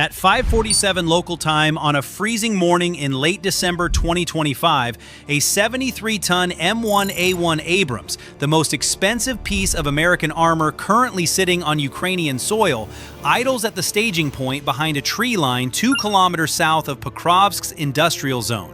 At 5:47 local time on a freezing morning in late December 2025, a 73-ton M1A1 Abrams, the most expensive piece of American armor currently sitting on Ukrainian soil, idles at the staging point behind a tree line 2 kilometers south of Pokrovsk's industrial zone.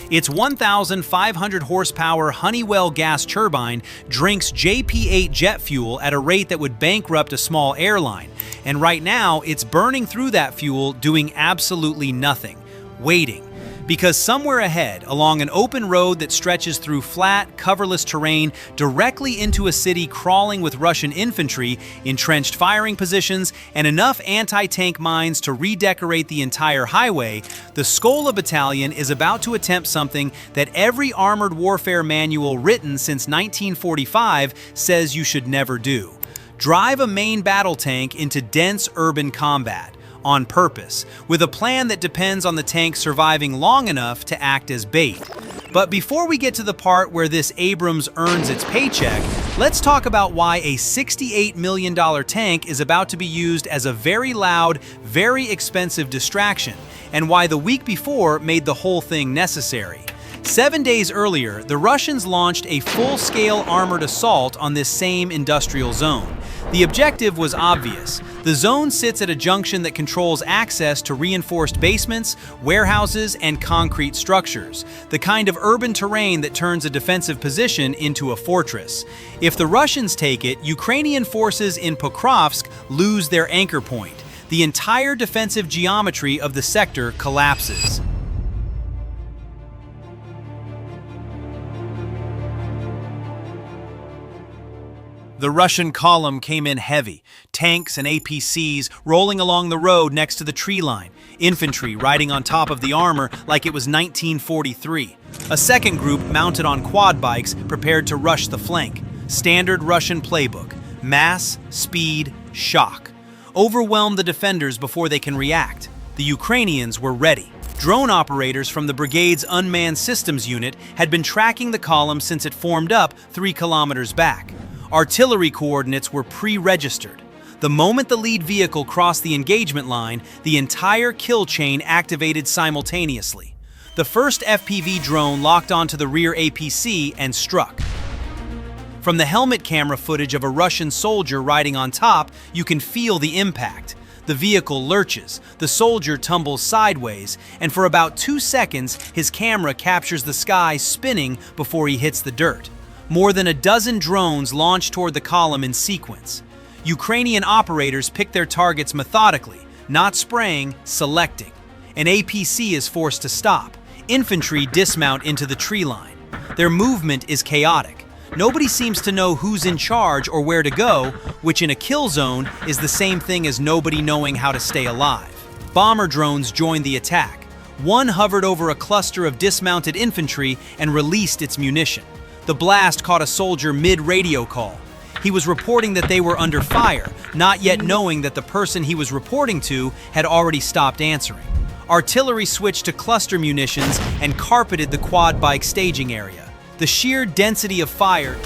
Its 1,500 horsepower Honeywell gas turbine drinks JP-8 jet fuel at a rate that would bankrupt a small airline. And right now, it's burning through that fuel, doing absolutely nothing, waiting. Because somewhere ahead, along an open road that stretches through flat, coverless terrain directly into a city crawling with Russian infantry, entrenched firing positions, and enough anti-tank mines to redecorate the entire highway, the Skola Battalion is about to attempt something that every armored warfare manual written since 1945 says you should never do. Drive a main battle tank into dense urban combat. On purpose, with a plan that depends on the tank surviving long enough to act as bait. But before we get to the part where this Abrams earns its paycheck, let's talk about why a $68 million tank is about to be used as a very loud, very expensive distraction, and why the week before made the whole thing necessary. 7 days earlier, the Russians launched a full-scale armored assault on this same industrial zone. The objective was obvious. The zone sits at a junction that controls access to reinforced basements, warehouses, and concrete structures, the kind of urban terrain that turns a defensive position into a fortress. If the Russians take it, Ukrainian forces in Pokrovsk lose their anchor point. The entire defensive geometry of the sector collapses. The Russian column came in heavy, tanks and APCs rolling along the road next to the tree line, infantry riding on top of the armor like it was 1943. A second group mounted on quad bikes prepared to rush the flank. Standard Russian playbook: mass, speed, shock. Overwhelm the defenders before they can react. The Ukrainians were ready. Drone operators from the brigade's unmanned systems unit had been tracking the column since it formed up 3 kilometers back. Artillery coordinates were pre-registered. The moment the lead vehicle crossed the engagement line, the entire kill chain activated simultaneously. The first FPV drone locked onto the rear APC and struck. From the helmet camera footage of a Russian soldier riding on top, you can feel the impact. The vehicle lurches, the soldier tumbles sideways, and for about 2 seconds, his camera captures the sky spinning before he hits the dirt. More than a dozen drones launched toward the column in sequence. Ukrainian operators pick their targets methodically, not spraying, selecting. An APC is forced to stop. Infantry dismount into the tree line. Their movement is chaotic. Nobody seems to know who's in charge or where to go, which in a kill zone is the same thing as nobody knowing how to stay alive. Bomber drones joined the attack. One hovered over a cluster of dismounted infantry and released its munition. The blast caught a soldier mid-radio call. He was reporting that they were under fire, not yet knowing that the person he was reporting to had already stopped answering. Artillery switched to cluster munitions and carpeted the quad bike staging area. The sheer density of fire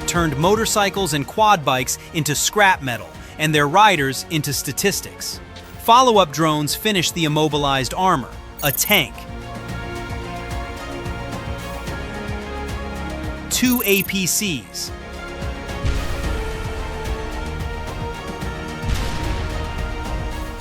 turned motorcycles and quad bikes into scrap metal and their riders into statistics. Follow-up drones finished the immobilized armor, a tank. 2 APCs.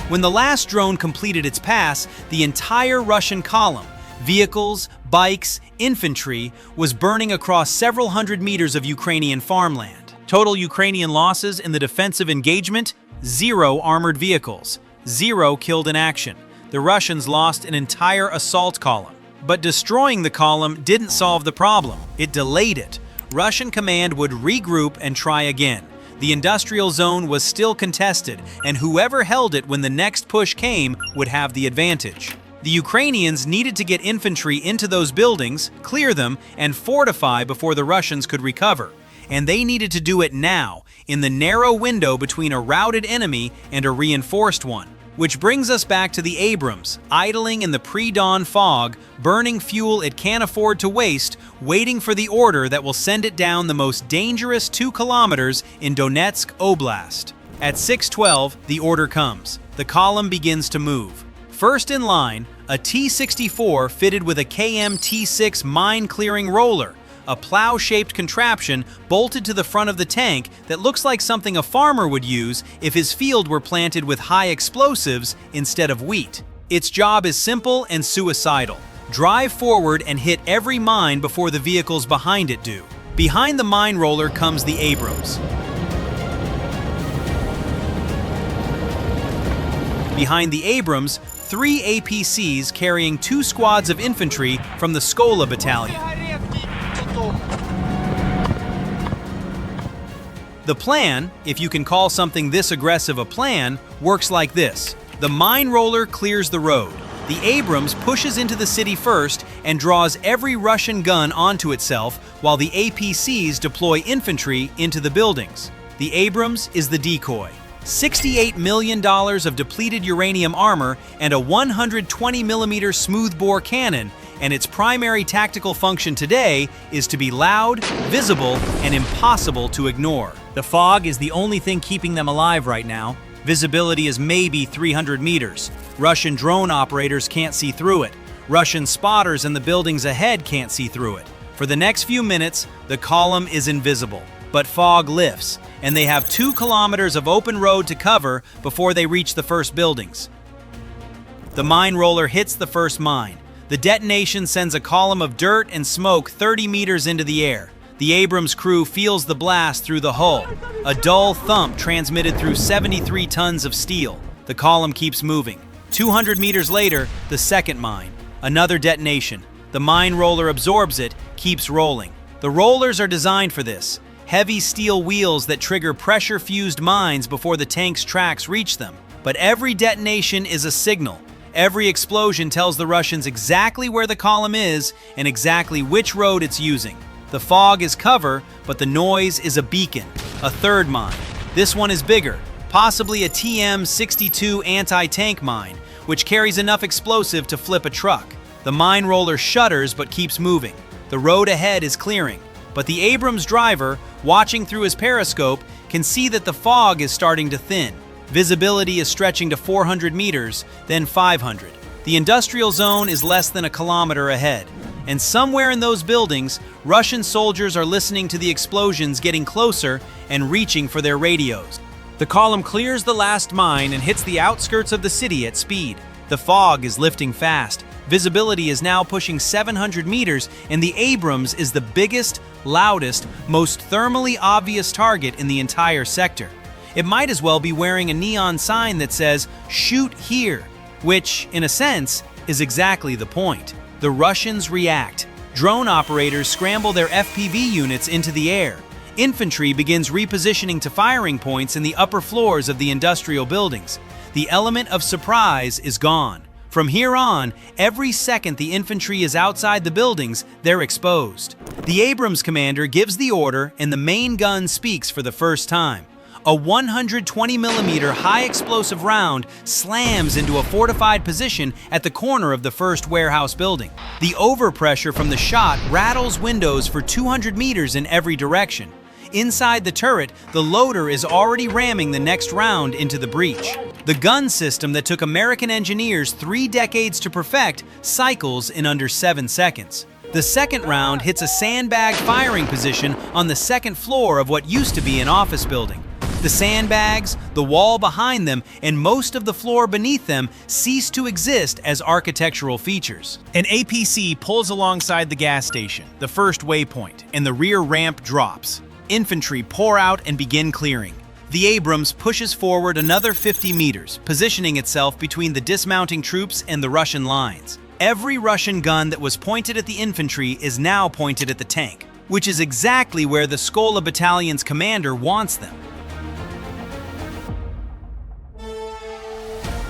When the last drone completed its pass, the entire Russian column, vehicles, bikes, infantry, was burning across several hundred meters of Ukrainian farmland. Total Ukrainian losses in the defensive engagement: 0 armored vehicles, 0 killed in action. The Russians lost an entire assault column. But destroying the column didn't solve the problem, it delayed it. Russian command would regroup and try again. The industrial zone was still contested, and whoever held it when the next push came would have the advantage. The Ukrainians needed to get infantry into those buildings, clear them, and fortify before the Russians could recover. and they needed to do it now, in the narrow window between a routed enemy and a reinforced one. Which brings us back to the Abrams, idling in the pre-dawn fog, burning fuel it can't afford to waste, waiting for the order that will send it down the most dangerous 2 kilometers in Donetsk Oblast. At 6:12, the order comes. The column begins to move. First in line, a T-64 fitted with a KM-T6 mine-clearing roller, a plow-shaped contraption bolted to the front of the tank that looks like something a farmer would use if his field were planted with high explosives instead of wheat. Its job is simple and suicidal. Drive forward and hit every mine before the vehicles behind it do. Behind the mine roller comes the Abrams. Behind the Abrams, 3 APCs carrying 2 squads of infantry from the Skola battalion. The plan, if you can call something this aggressive a plan, works like this. The mine roller clears the road. The Abrams pushes into the city first and draws every Russian gun onto itself while the APCs deploy infantry into the buildings. The Abrams is the decoy. $68 million of depleted uranium armor and a 120mm smoothbore cannon, and its primary tactical function today is to be loud, visible, and impossible to ignore. The fog is the only thing keeping them alive right now. Visibility is maybe 300 meters. Russian drone operators can't see through it. Russian spotters in the buildings ahead can't see through it. For the next few minutes, the column is invisible. But fog lifts, and they have 2 kilometers of open road to cover before they reach the first buildings. The mine roller hits the first mine. The detonation sends a column of dirt and smoke 30 meters into the air. The Abrams crew feels the blast through the hull, a dull thump transmitted through 73 tons of steel. The column keeps moving. 200 meters later, the second mine. Another detonation. The mine roller absorbs it, keeps rolling. The rollers are designed for this. Heavy steel wheels that trigger pressure-fused mines before the tank's tracks reach them. But every detonation is a signal. Every explosion tells the Russians exactly where the column is and exactly which road it's using. The fog is cover, but the noise is a beacon, a third mine. This one is bigger, possibly a TM-62 anti-tank mine, which carries enough explosive to flip a truck. The mine roller shudders but keeps moving. The road ahead is clearing. But the Abrams driver, watching through his periscope, can see that the fog is starting to thin. Visibility is stretching to 400 meters, then 500. The industrial zone is less than a kilometer ahead. And somewhere in those buildings, Russian soldiers are listening to the explosions getting closer and reaching for their radios. The column clears the last mine and hits the outskirts of the city at speed. The fog is lifting fast. Visibility is now pushing 700 meters, and the Abrams is the biggest, loudest, most thermally obvious target in the entire sector. It might as well be wearing a neon sign that says, "Shoot here," which, in a sense, is exactly the point. The Russians react. Drone operators scramble their FPV units into the air. Infantry begins repositioning to firing points in the upper floors of the industrial buildings. The element of surprise is gone. From here on, every second the infantry is outside the buildings, they're exposed. The Abrams commander gives the order and the main gun speaks for the first time. A 120mm high-explosive round slams into a fortified position at the corner of the first warehouse building. The overpressure from the shot rattles windows for 200 meters in every direction. Inside the turret, the loader is already ramming the next round into the breach. The gun system that took American engineers 3 decades to perfect cycles in under 7 seconds. The second round hits a sandbag firing position on the second floor of what used to be an office building. The sandbags, the wall behind them, and most of the floor beneath them cease to exist as architectural features. An APC pulls alongside the gas station, the first waypoint, and the rear ramp drops. Infantry pour out and begin clearing. The Abrams pushes forward another 50 meters, positioning itself between the dismounting troops and the Russian lines. Every Russian gun that was pointed at the infantry is now pointed at the tank, which is exactly where the Skola battalion's commander wants them.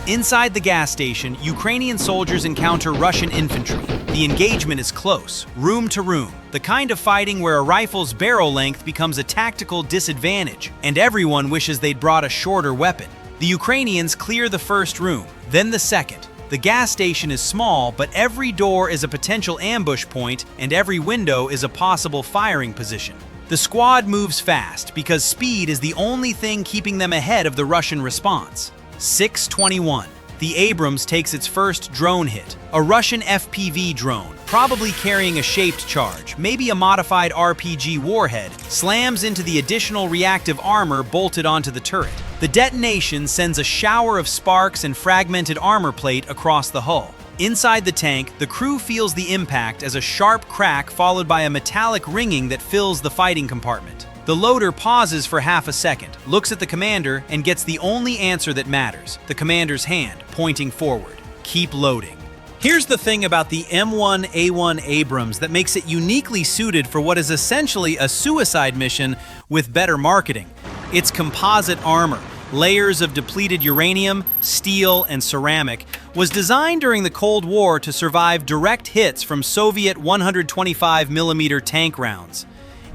Inside the gas station, Ukrainian soldiers encounter Russian infantry. The engagement is close, room to room, the kind of fighting where a rifle's barrel length becomes a tactical disadvantage, and everyone wishes they'd brought a shorter weapon. The Ukrainians clear the first room, then the second. The gas station is small, but every door is a potential ambush point, and every window is a possible firing position. The squad moves fast because speed is the only thing keeping them ahead of the Russian response. 6:21. The Abrams takes its first drone hit. A Russian FPV drone, probably carrying a shaped charge, maybe a modified RPG warhead, slams into the additional reactive armor bolted onto the turret. The detonation sends a shower of sparks and fragmented armor plate across the hull. Inside the tank, the crew feels the impact as a sharp crack followed by a metallic ringing that fills the fighting compartment. The loader pauses for half a second, looks at the commander, and gets the only answer that matters, the commander's hand pointing forward. Keep loading. Here's the thing about the M1A1 Abrams that makes it uniquely suited for what is essentially a suicide mission with better marketing. Its composite armor, layers of depleted uranium, steel, and ceramic, was designed during the Cold War to survive direct hits from Soviet 125mm tank rounds.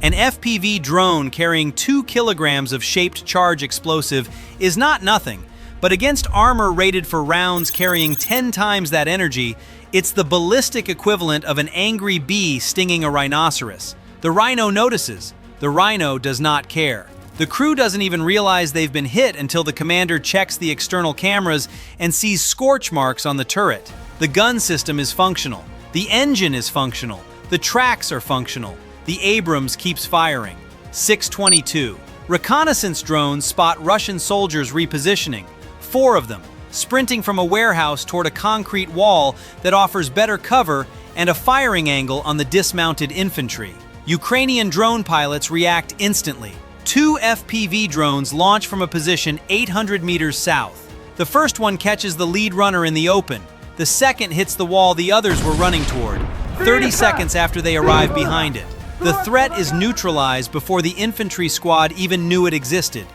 An FPV drone carrying 2 kilograms of shaped charge explosive is not nothing, but against armor rated for rounds carrying 10 times that energy, it's the ballistic equivalent of an angry bee stinging a rhinoceros. The rhino notices. The rhino does not care. The crew doesn't even realize they've been hit until the commander checks the external cameras and sees scorch marks on the turret. The gun system is functional. The engine is functional. The tracks are functional. The Abrams keeps firing. 6:22. Reconnaissance drones spot Russian soldiers repositioning. 4 of them, sprinting from a warehouse toward a concrete wall that offers better cover and a firing angle on the dismounted infantry. Ukrainian drone pilots react instantly. 2 FPV drones launch from a position 800 meters south. The first one catches the lead runner in the open. The second hits the wall the others were running toward, 30 seconds after they arrive behind it. The threat is neutralized before the infantry squad even knew it existed.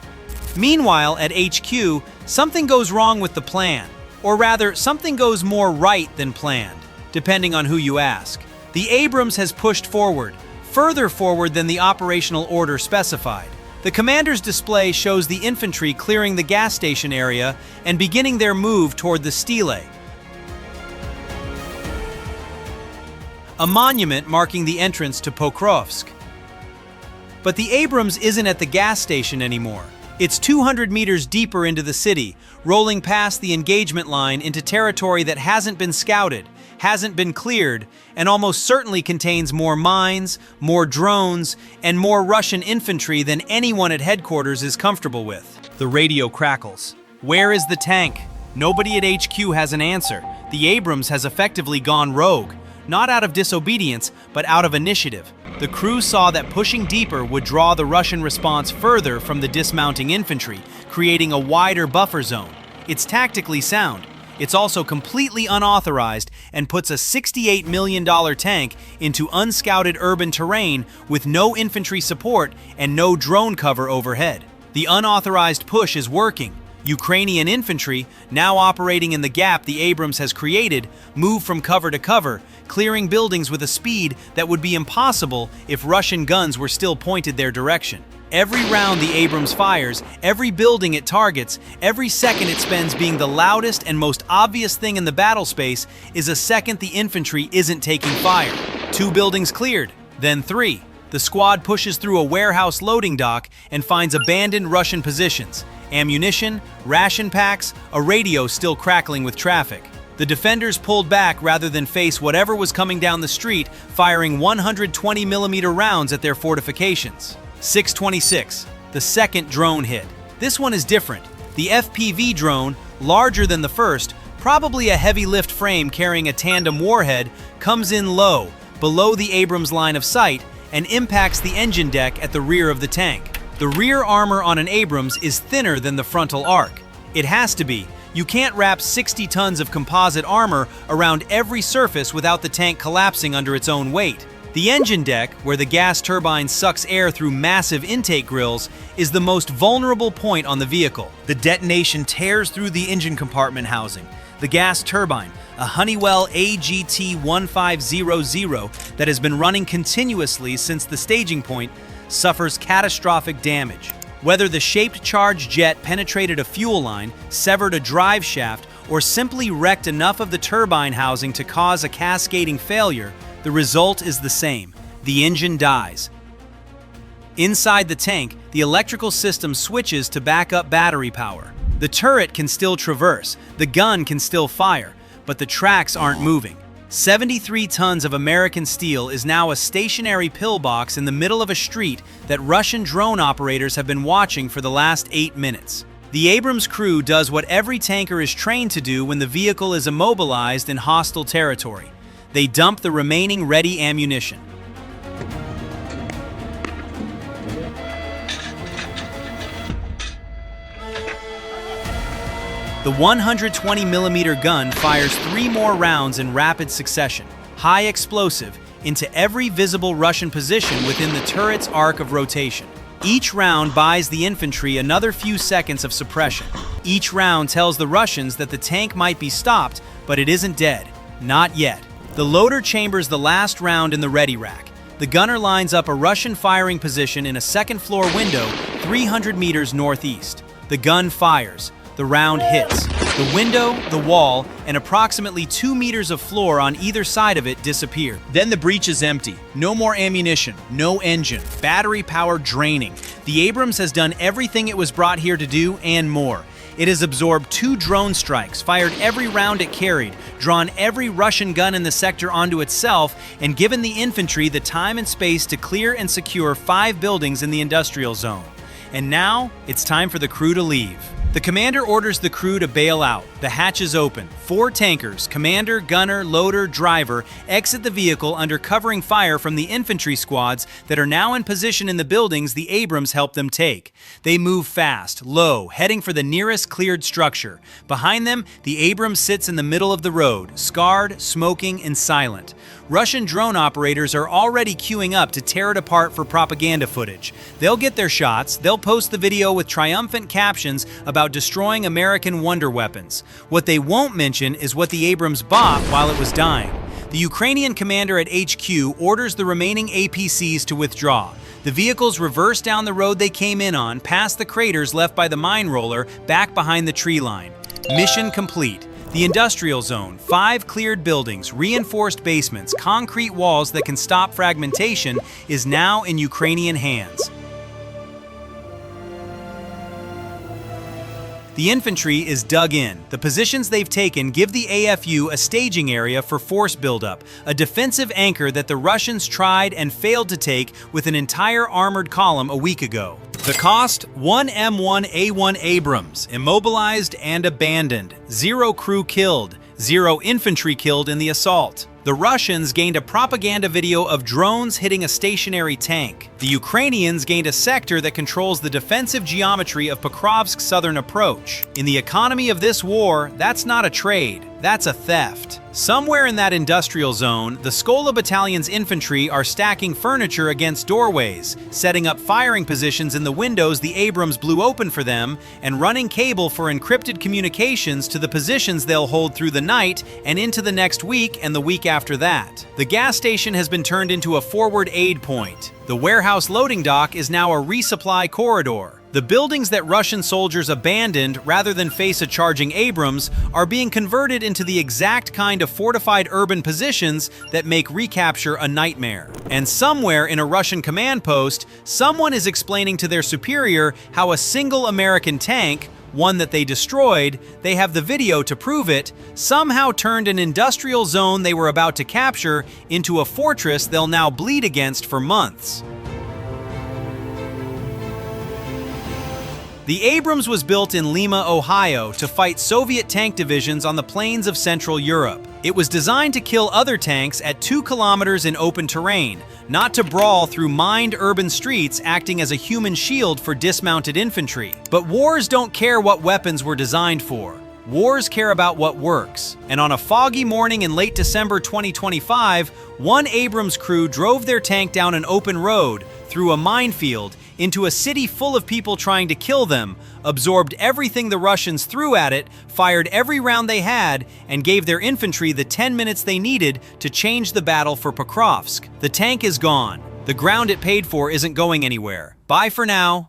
Meanwhile, at HQ, something goes wrong with the plan. Or rather, something goes more right than planned, depending on who you ask. The Abrams has pushed forward, further forward than the operational order specified. The commander's display shows the infantry clearing the gas station area and beginning their move toward the stele, a monument marking the entrance to Pokrovsk. But the Abrams isn't at the gas station anymore. It's 200 meters deeper into the city, rolling past the engagement line into territory that hasn't been scouted, hasn't been cleared, and almost certainly contains more mines, more drones, and more Russian infantry than anyone at headquarters is comfortable with. The radio crackles. Where is the tank? Nobody at HQ has an answer. The Abrams has effectively gone rogue. Not out of disobedience, but out of initiative. The crew saw that pushing deeper would draw the Russian response further from the dismounting infantry, creating a wider buffer zone. It's tactically sound. It's also completely unauthorized and puts a $68 million tank into unscouted urban terrain with no infantry support and no drone cover overhead. The unauthorized push is working. Ukrainian infantry, now operating in the gap the Abrams has created, move from cover to cover, clearing buildings with a speed that would be impossible if Russian guns were still pointed their direction. Every round the Abrams fires, every building it targets, every second it spends being the loudest and most obvious thing in the battle space is a second the infantry isn't taking fire. 2 buildings cleared, then 3. The squad pushes through a warehouse loading dock and finds abandoned Russian positions. Ammunition, ration packs, a radio still crackling with traffic. The defenders pulled back rather than face whatever was coming down the street, firing 120mm rounds at their fortifications. 6:26. The second drone hit. This one is different. The FPV drone, larger than the first, probably a heavy lift frame carrying a tandem warhead, comes in low, below the Abrams line of sight, and impacts the engine deck at the rear of the tank. The rear armor on an Abrams is thinner than the frontal arc. It has to be. You can't wrap 60 tons of composite armor around every surface without the tank collapsing under its own weight. The engine deck, where the gas turbine sucks air through massive intake grills, is the most vulnerable point on the vehicle. The detonation tears through the engine compartment housing. The gas turbine, a Honeywell AGT-1500 that has been running continuously since the staging point, suffers catastrophic damage. Whether the shaped charge jet penetrated a fuel line, severed a drive shaft, or simply wrecked enough of the turbine housing to cause a cascading failure, the result is the same. The engine dies. Inside the tank, the electrical system switches to backup battery power. The turret can still traverse, the gun can still fire, but the tracks aren't moving. 73 tons of American steel is now a stationary pillbox in the middle of a street that Russian drone operators have been watching for the last 8 minutes. The Abrams crew does what every tanker is trained to do when the vehicle is immobilized in hostile territory. They dump the remaining ready ammunition. The 120mm gun fires 3 more rounds in rapid succession, high explosive, into every visible Russian position within the turret's arc of rotation. Each round buys the infantry another few seconds of suppression. Each round tells the Russians that the tank might be stopped, but it isn't dead. Not yet. The loader chambers the last round in the ready rack. The gunner lines up a Russian firing position in a second-floor window 300 meters northeast. The gun fires. The round hits. The window, the wall, and approximately 2 meters of floor on either side of it disappear. Then the breech is empty. No more ammunition, no engine, battery power draining. The Abrams has done everything it was brought here to do and more. It has absorbed 2 drone strikes, fired every round it carried, drawn every Russian gun in the sector onto itself, and given the infantry the time and space to clear and secure 5 buildings in the industrial zone. And now, it's time for the crew to leave. The commander orders the crew to bail out. The hatches open. 4 tankers, commander, gunner, loader, driver, exit the vehicle under covering fire from the infantry squads that are now in position in the buildings the Abrams helped them take. They move fast, low, heading for the nearest cleared structure. Behind them, the Abrams sits in the middle of the road, scarred, smoking, and silent. Russian drone operators are already queuing up to tear it apart for propaganda footage. They'll get their shots, they'll post the video with triumphant captions about destroying American wonder weapons. What they won't mention is what the Abrams bought while it was dying. The Ukrainian commander at HQ orders the remaining APCs to withdraw. The vehicles reverse down the road they came in on, past the craters left by the mine roller, back behind the tree line. Mission complete. The industrial zone, 5 cleared buildings, reinforced basements, concrete walls that can stop fragmentation, is now in Ukrainian hands. The infantry is dug in. The positions they've taken give the AFU a staging area for force buildup, a defensive anchor that the Russians tried and failed to take with an entire armored column a week ago. The cost? 1 M1A1 Abrams, immobilized and abandoned. 0 crew killed. 0 infantry killed in the assault. The Russians gained a propaganda video of drones hitting a stationary tank. The Ukrainians gained a sector that controls the defensive geometry of Pokrovsk's southern approach. In the economy of this war, that's not a trade, that's a theft. Somewhere in that industrial zone, the Skola Battalion's infantry are stacking furniture against doorways, setting up firing positions in the windows the Abrams blew open for them, and running cable for encrypted communications to the positions they'll hold through the night and into the next week and the week after that. The gas station has been turned into a forward aid point. The warehouse loading dock is now a resupply corridor. The buildings that Russian soldiers abandoned rather than face a charging Abrams are being converted into the exact kind of fortified urban positions that make recapture a nightmare. And somewhere in a Russian command post, someone is explaining to their superior how a single American tank, one that they destroyed, they have the video to prove it, somehow turned an industrial zone they were about to capture into a fortress they'll now bleed against for months. The Abrams was built in Lima, Ohio, to fight Soviet tank divisions on the plains of Central Europe. It was designed to kill other tanks at 2 kilometers in open terrain, not to brawl through mined urban streets acting as a human shield for dismounted infantry. But wars don't care what weapons were designed for. Wars care about what works. And on a foggy morning in late December 2025, one Abrams crew drove their tank down an open road, through a minefield, into a city full of people trying to kill them, absorbed everything the Russians threw at it, fired every round they had, and gave their infantry the 10 minutes they needed to change the battle for Pokrovsk. The tank is gone. The ground it paid for isn't going anywhere. Bye for now.